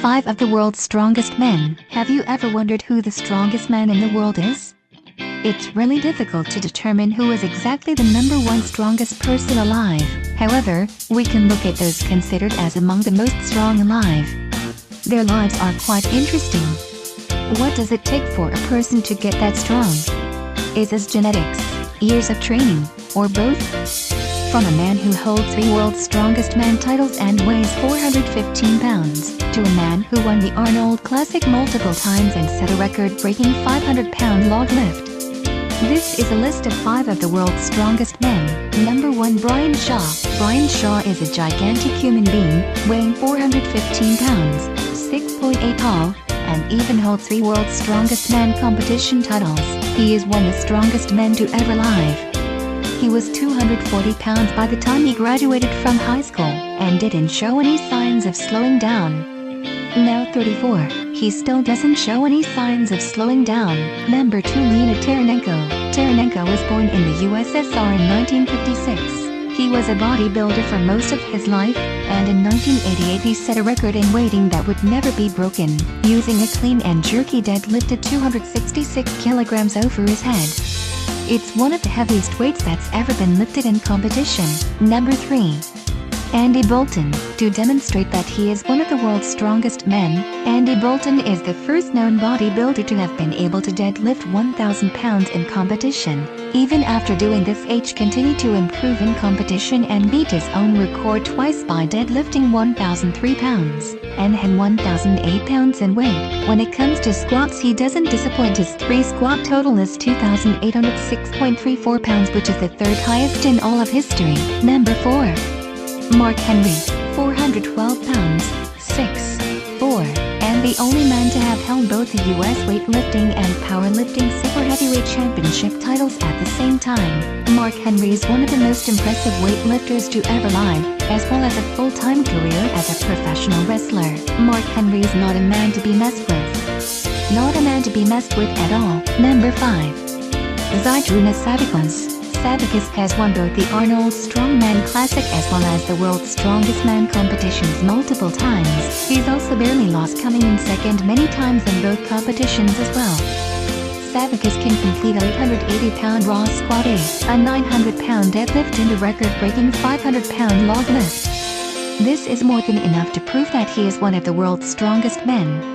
5 of the world's strongest men. Have you ever wondered who the strongest man in the world is? It's really difficult to determine who is exactly the number 1 strongest person alive. However, we can look at those considered as among the most strong alive. Their lives are quite interesting. What does it take for a person to get that strong? Is it genetics, years of training, or both? From a man who holds 3 world's strongest man titles and weighs 415 pounds, to a man who won the Arnold Classic multiple times and set a record-breaking 500-pound log lift. This is a list of 5 of the world's strongest men. Number 1. Brian Shaw. Brian Shaw is a gigantic human being, weighing 415 pounds, 6.8 tall, and even holds 3 world's strongest man competition titles. He is one of the strongest men to ever live. He was 240 pounds by the time he graduated from high school, and didn't show any signs of slowing down. Now 34, he still doesn't show any signs of slowing down. Number 2. Lena Taranenko. Taranenko was born in the USSR in 1956. He was a bodybuilder for most of his life, and in 1988 he set a record in weighting that would never be broken, using a clean and jerky deadlift at 266 kilograms over his head. It's one of the heaviest weights that's ever been lifted in competition. Number 3. Andy Bolton. To demonstrate that he is one of the world's strongest men, Andy Bolton is the first known bodybuilder to have been able to deadlift 1,000 pounds in competition. Even after doing this, he continued to improve in competition and beat his own record twice by deadlifting 1,003 pounds and 1,008 pounds in weight. When it comes to squats, he doesn't disappoint. His 3 squat total is 2,806.34 pounds, which is the 3rd highest in all of history. Number 4. Mark Henry, 412 pounds, 6'4", and the only man to have held both the US weightlifting and powerlifting super heavyweight championship titles at the same time. Mark Henry is one of the most impressive weightlifters to ever live, as well as a full-time career as a professional wrestler. Mark Henry is not a man to be messed with. Not a man to be messed with at all. Number 5. Rinus Savickas has won both the Arnold Strongman Classic as well as the World's Strongest Man competitions multiple times. He's also barely lost, coming in second many times in both competitions as well. Savickas can complete a 880-pound raw squat, a 900-pound deadlift, and a record-breaking 500-pound log lift. This is more than enough to prove that he is one of the world's strongest men.